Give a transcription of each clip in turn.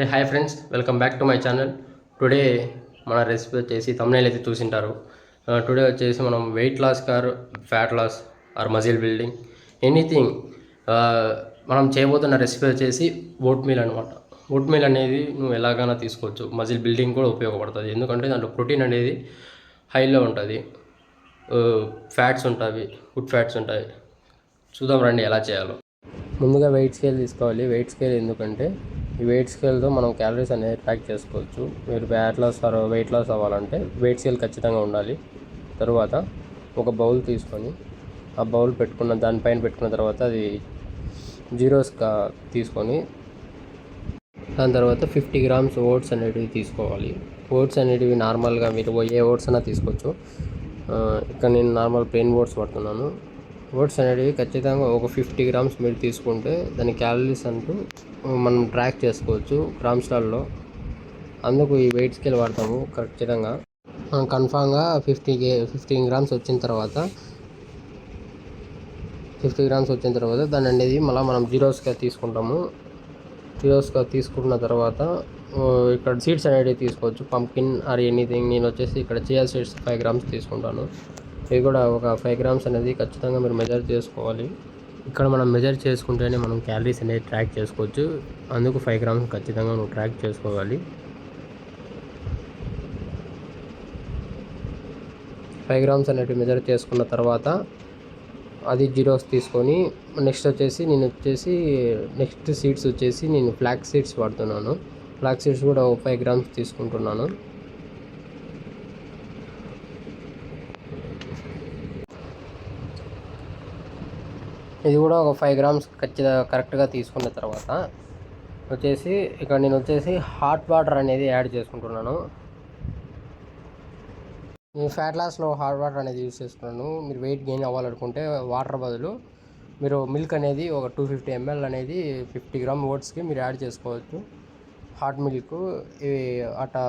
Hi friends, welcome back to my channel. Today మన recipe వచ్చేసి thumbnail అయితే చూసింటారు. టుడే వచ్చేసి మనం weight loss or fat loss or muscle building anything మనం చేయబోతున్న రెసిపీ వచ్చేసి ఓట్ మీల్ అనమాట. ఓట్ మీల్ అనేది నువ్వు ఎలాగైనా తీసుకోవచ్చు, మజిల్ బిల్డింగ్ కూడా ఉపయోగపడుతుంది. ఎందుకంటే దాంట్లో ప్రోటీన్ అనేది హైలో ఉంటుంది, ఫ్యాట్స్ ఉంటాయి, గుడ్ ఫ్యాట్స్ ఉంటాయి. చూద్దాం రండి ఎలా చేయాలో. ముందుగా వెయిట్ స్కేల్ తీసుకోవాలి. వెయిట్ స్కేల్ ఎందుకంటే ఈ వెయిట్ స్కేల్తో మనం క్యాలరీస్ అనేది ట్రాక్ చేసుకోవచ్చు. మీరు fat loss or weight loss అవ్వాలంటే వెయిట్ స్కేల్ ఖచ్చితంగా ఉండాలి. తరువాత ఒక బౌల్ తీసుకొని ఆ బౌల్ దానిపైన పెట్టుకున్న తర్వాత అది జీరోస్గా తీసుకొని దాని తర్వాత 50 grams ఓట్స్ అనేటివి తీసుకోవాలి. ఓట్స్ అనేటివి నార్మల్గా మీరు ఏ ఓట్స్ అయినా తీసుకోవచ్చు. ఇక్కడ నేను నార్మల్ ప్లెయిన్ ఓట్స్ పడుతున్నాను. ఓట్స్ అనేటివి ఖచ్చితంగా ఒక 50 grams మీరు తీసుకుంటే దాని క్యాలరీస్ అంటూ మనం ట్రాక్ చేసుకోవచ్చు గ్రామ్స్లలో. అందుకు ఈ వెయిట్ స్కేల్ వాడతాము. ఖచ్చితంగా మనం కన్ఫామ్గా 15 grams వచ్చిన తర్వాత దాని అనేది మళ్ళీ మనం జీరోస్గా తీసుకుంటాము. జీరోస్గా తీసుకున్న తర్వాత ఇక్కడ సీడ్స్ అనేవి తీసుకోవచ్చు, పంకిన్ ఆర్ ఎనీథింగ్. నేను వచ్చేసి ఇక్కడ చియా సీడ్స్ 5 grams తీసుకుంటాను. ఇవి కూడా ఒక 5 grams అనేది ఖచ్చితంగా మీరు మెజర్ చేసుకోవాలి. ఇక్కడ మనం మెజర్ చేసుకుంటేనే మనం క్యాలరీస్ అనేది ట్రాక్ చేసుకోవచ్చు. అందుకు 5 grams ఖచ్చితంగా నువ్వు ట్రాక్ చేసుకోవాలి. 5 grams అనేవి మెజర్ చేసుకున్న తర్వాత అది జీరోస్ తీసుకొని నెక్స్ట్ సీడ్స్ వచ్చేసి నేను ఫ్లాక్స్ సీడ్స్ వాడుతున్నాను. ఫ్లాక్స్ సీడ్స్ కూడా ఒక 5 grams తీసుకుంటున్నాను. ఇది కూడా ఒక 5 grams కరెక్ట్గా తీసుకున్న తర్వాత వచ్చేసి ఇక్కడ నేను హాట్ వాటర్ అనేది యాడ్ చేసుకుంటున్నాను. నేను ఫ్యాట్ లాస్లో హాట్ వాటర్ అనేది యూజ్ చేసుకున్నాను. మీరు వెయిట్ గెయిన్ అవ్వాలనుకుంటే వాటర్ బదులు మీరు మిల్క్ అనేది ఒక 250 ml అనేది 50 grams ఓట్స్కి మీరు యాడ్ చేసుకోవచ్చు. హాట్ మిల్క్ ఇవి అట్లా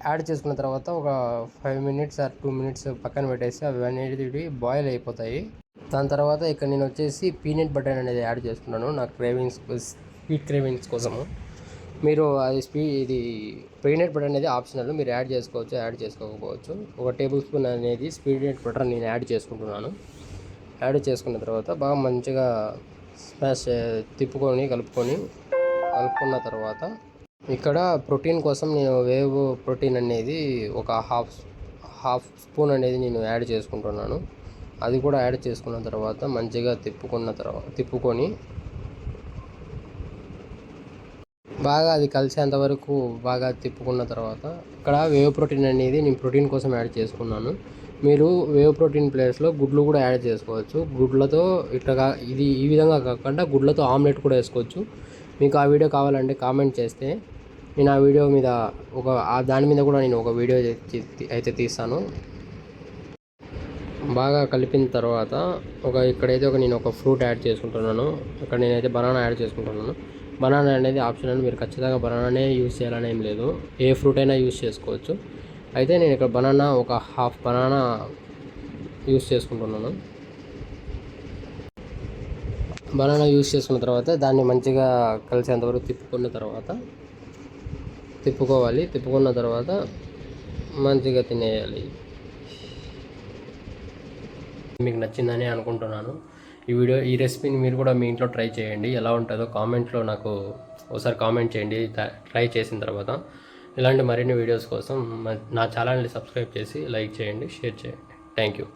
యాడ్ చేసుకున్న తర్వాత ఒక 5 minutes ఆర్ 2 minutes పక్కన పెట్టేసి అవి అనేది బాయిల్ అయిపోతాయి. దాని తర్వాత ఇక్కడ నేను పీనట్ బటర్ అనేది యాడ్ చేసుకున్నాను నా స్వీట్ క్రేవింగ్స్ కోసము. మీరు ఇది పీనట్ బటర్ అనేది ఆప్షనల్, మీరు యాడ్ చేసుకోవచ్చు, యాడ్ చేసుకోకపోవచ్చు. ఒక టేబుల్ స్పూన్ అనేది పీనట్ బటర్ నేను యాడ్ చేసుకుంటున్నాను. యాడ్ చేసుకున్న తర్వాత బాగా మంచిగా కలుపుకున్న తర్వాత ఇక్కడ ప్రోటీన్ కోసం నేను వేవ్ ప్రోటీన్ అనేది ఒక హాఫ్ స్పూన్ అనేది నేను యాడ్ చేసుకుంటున్నాను. అది కూడా యాడ్ చేసుకున్న తర్వాత మంచిగా తిప్పుకొని బాగా అది కలిసేంత వరకు బాగా తిప్పుకున్న తర్వాత ఇక్కడ వేవ్ ప్రోటీన్ అనేది నేను ప్రోటీన్ కోసం యాడ్ చేసుకున్నాను. మీరు వేవ్ ప్రోటీన్ ప్లేస్లో గుడ్లు కూడా యాడ్ చేసుకోవచ్చు. గుడ్లతో ఈ విధంగా కాకుండా గుడ్లతో ఆమ్లెట్ కూడా వేసుకోవచ్చు. మీకు ఆ వీడియో కావాలంటే కామెంట్ చేస్తే నేను ఆ వీడియో మీద దాని మీద కూడా నేను ఒక వీడియో అయితే తీస్తాను. బాగా కలిపిన తర్వాత ఇక్కడైతే నేను ఒక ఫ్రూట్ యాడ్ చేసుకుంటున్నాను. ఇక్కడ నేనైతే బనానా యాడ్ చేసుకుంటున్నాను. బనానా అనేది ఆప్షనల్, మీరు ఖచ్చితంగా బనానానే యూజ్ చేయాలని ఏం లేదు, ఏ ఫ్రూట్ అయినా యూజ్ చేసుకోవచ్చు. అయితే నేను ఇక్కడ ఒక హాఫ్ బనానా యూజ్ చేసుకుంటున్నాను. బనానా యూజ్ చేసుకున్న తర్వాత దాన్ని మంచిగా కలిసేంతవరకు తిప్పుకున్న తర్వాత మంచిగా తినేయాలి. మీకు నచ్చిందని అనుకుంటున్నాను. ఈ రెసిపీని మీరు కూడా మీ ఇంట్లో ట్రై చేయండి. ఎలా ఉంటుందో కామెంట్లో నాకు ఒకసారి కామెంట్ చేయండి ట్రై చేసిన తర్వాత. ఇలాంటి మరిన్ని వీడియోస్ కోసం నా ఛానల్ని సబ్స్క్రైబ్ చేసి లైక్ చేయండి, షేర్ చేయండి. Thank you.